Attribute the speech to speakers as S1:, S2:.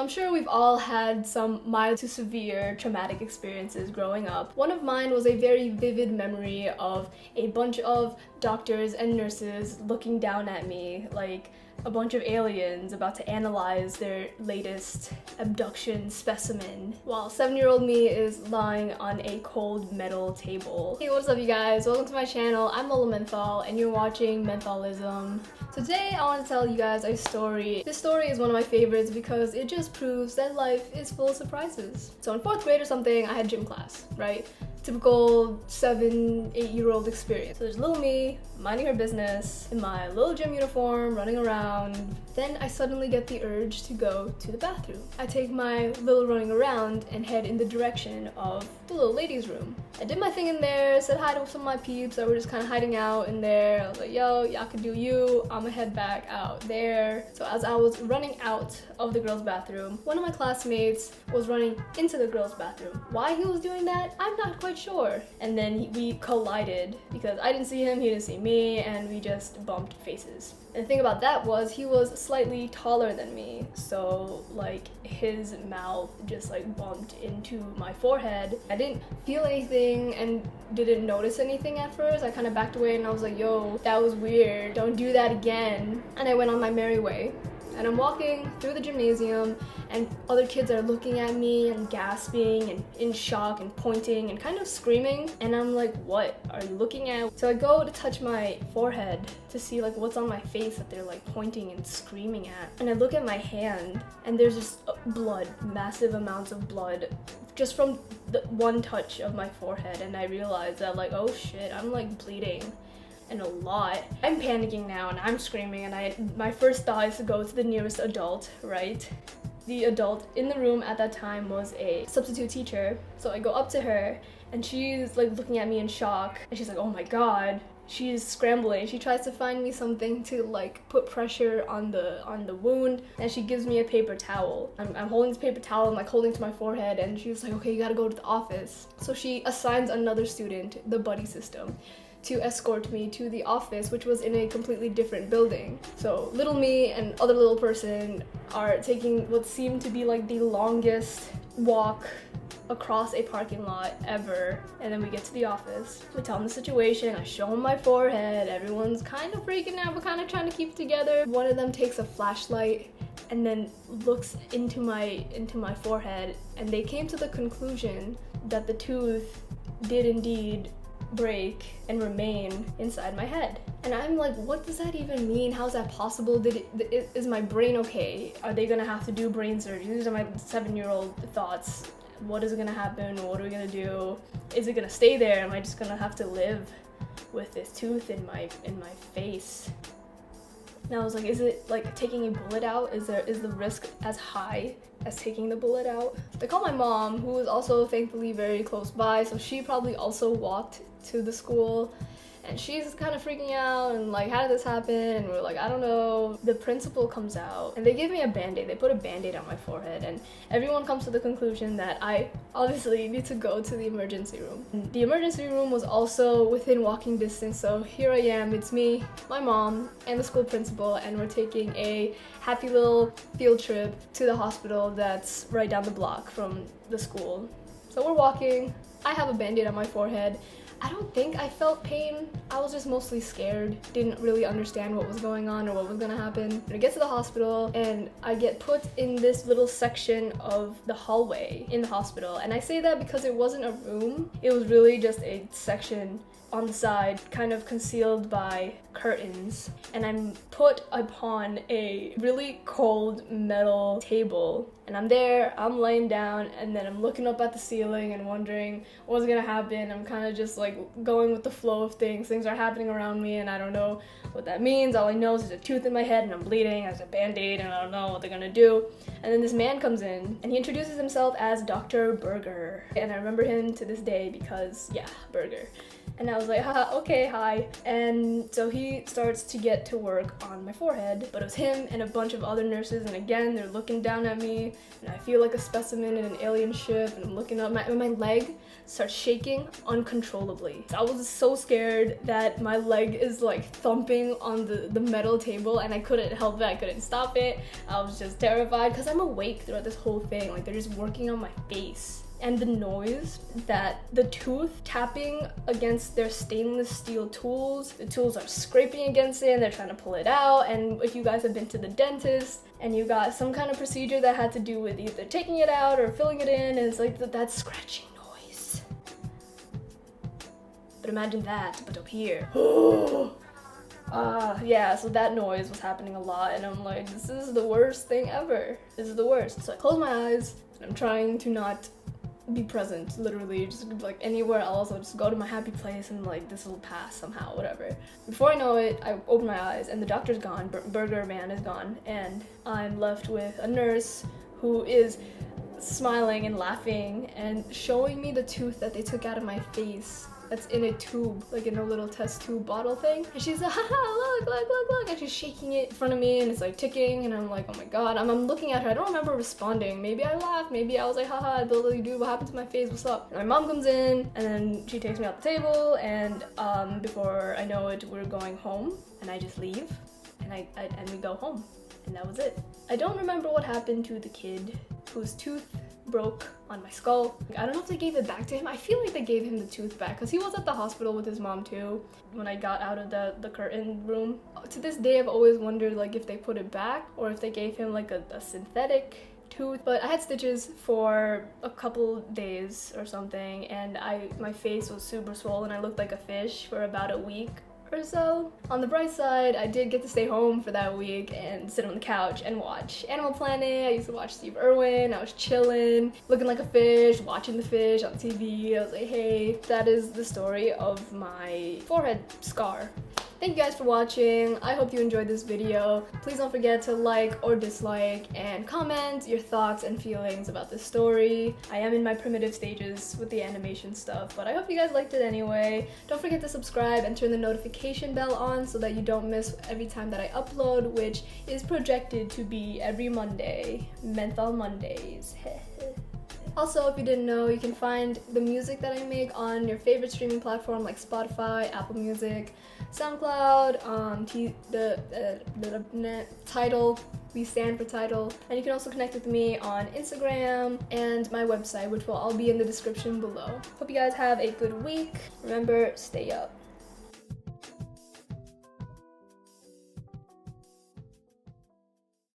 S1: I'm sure we've all had some mild to severe traumatic experiences growing up. One of mine was a very vivid memory of a bunch of doctors and nurses looking down at me like a bunch of aliens about to analyze their latest abduction specimen, while 7-year-old me is lying on a cold metal table. Hey, what's up you guys? Welcome to my channel. I'm Lola Menthol and you're watching Mentholism. So today I want to tell you guys a story. This story is one of my favorites because it just proves that life is full of surprises. So in 4th grade or something, I had gym class, right? Typical 7-8-year-old experience. So there's little me minding her business in my little gym uniform, running around. Then I suddenly get the urge to go to the bathroom. I take my little running around and head in the direction of the little ladies' room. I did my thing in there, said hi to some of my peeps that were just kind of hiding out in there. I was like, yo, y'all can do you, I'ma head back out there. So as I was running out of the girls' bathroom, one of my classmates was running into the girls' bathroom. Why he was doing that, I'm not quite sure. And then we collided because I didn't see him, he didn't see me, and we just bumped faces. And the thing about that was he was slightly taller than me, so like his mouth just like bumped into my forehead. I didn't feel anything and didn't notice anything at first. I kind of backed away and I was like, yo, that was weird, don't do that again. And I went on my merry way. And I'm walking through the gymnasium and other kids are looking at me and gasping and in shock and pointing and kind of screaming. And I'm like, what are you looking at? So I go to touch my forehead to see like what's on my face that they're like pointing and screaming at. And I look at my hand and there's just blood, massive amounts of blood just from the one touch of my forehead. And I realized that like, oh shit, I'm like bleeding. And a lot. I'm panicking now and I'm screaming and my first thought is to go to the nearest adult, right? The adult in the room at that time was a substitute teacher. So I go up to her and she's like looking at me in shock and she's like, oh my god. She's scrambling. She tries to find me something to like put pressure on the wound, and she gives me a paper towel. I'm holding this paper towel, I'm like holding it to my forehead, and she's like, okay, you gotta go to the office. So she assigns another student, the buddy system, to escort me to the office, which was in a completely different building. So little me and other little person are taking what seemed to be like the longest walk across a parking lot ever, and then we get to the office. We tell them the situation, I show them my forehead, everyone's kind of freaking out but kind of trying to keep it together. One of them takes a flashlight and then looks into my forehead, and they came to the conclusion that the tooth did indeed break and remain inside my head. And I'm like, what does that even mean? How is that possible? Is my brain okay? Are they gonna have to do brain surgery? These are my 7-year-old thoughts. What is gonna happen? What are we gonna do? Is it gonna stay there? Am I just gonna have to live with this tooth in my face? And I was like, is it like taking a bullet out? Is the risk as high as taking the bullet out? They called my mom, who was also thankfully very close by, so she probably also walked to the school, and she's kind of freaking out and like, how did this happen? And we're like, I don't know. The principal comes out and they give me a band-aid. They put a band-aid on my forehead, and everyone comes to the conclusion that I obviously need to go to the emergency room. And the emergency room was also within walking distance, so here I am, it's me, my mom, and the school principal, and we're taking a happy little field trip to the hospital that's right down the block from the school. So we're walking, I have a band-aid on my forehead. I don't think I felt pain. I was just mostly scared. Didn't really understand what was going on or what was gonna happen. And I get to the hospital and I get put in this little section of the hallway in the hospital. And I say that because it wasn't a room. It was really just a section on the side, kind of concealed by curtains, and I'm put upon a really cold metal table, and I'm there, I'm laying down, and then I'm looking up at the ceiling and wondering what's gonna happen. I'm kind of just like going with the flow of things are happening around me and I don't know what that means. All I know is there's a tooth in my head and I'm bleeding, there's a band-aid, and I don't know what they're gonna do. And then this man comes in and he introduces himself as Dr. Burger, and I remember him to this day because yeah, Burger. And I was like, haha, okay, hi. And so he starts to get to work on my forehead, but it was him and a bunch of other nurses, and again, they're looking down at me, and I feel like a specimen in an alien ship, and I'm looking up, and my leg starts shaking uncontrollably. I was so scared that my leg is like thumping on the metal table, and I couldn't help it, I couldn't stop it. I was just terrified because I'm awake throughout this whole thing, like they're just working on my face. And the noise that the tooth tapping against their stainless steel tools, the tools are scraping against it and they're trying to pull it out. And if you guys have been to the dentist and you got some kind of procedure that had to do with either taking it out or filling it in, and it's like that scratching noise. But imagine that, but up here. Yeah, so that noise was happening a lot, and I'm like, this is the worst thing ever. This is the worst. So I close my eyes, and I'm trying to not be present, literally, just like anywhere else. I'll just go to my happy place and like this will pass somehow, whatever. Before I know it, I open my eyes and the doctor's gone, Burger Man is gone, and I'm left with a nurse who is smiling and laughing and showing me the tooth that they took out of my face that's in a tube, like in a little test tube bottle thing. And she's like, haha, look, and she's shaking it in front of me and it's like ticking, and I'm like, oh my god. I'm looking at her, I don't remember responding. Maybe I laughed, maybe I was like, haha, Billy, dude, what happened to my face, what's up? And my mom comes in, and then she takes me out the table, and before I know it, we're going home, and I just leave, and we go home, and that was it. I don't remember what happened to the kid whose tooth broke on my skull. I don't know if they gave it back to him. I feel like they gave him the tooth back because he was at the hospital with his mom too when I got out of the curtain room. To this day, I've always wondered like if they put it back or if they gave him like a synthetic tooth. But I had stitches for a couple days or something, and my face was super swollen. I looked like a fish for about a week or so. On the bright side, I did get to stay home for that week and sit on the couch and watch Animal Planet. I used to watch Steve Irwin. I was chilling, looking like a fish, watching the fish on TV. I was like, hey, that is the story of my forehead scar. Thank you guys for watching. I hope you enjoyed this video. Please don't forget to like or dislike and comment your thoughts and feelings about this story. I am in my primitive stages with the animation stuff, but I hope you guys liked it anyway. Don't forget to subscribe and turn the notification bell on so that you don't miss every time that I upload, which is projected to be every Monday. Menthol Mondays. Also, if you didn't know, you can find the music that I make on your favorite streaming platform like Spotify, Apple Music, SoundCloud, Tidal. We stand for Tidal. And you can also connect with me on Instagram and my website, which will all be in the description below. Hope you guys have a good week. Remember, stay up.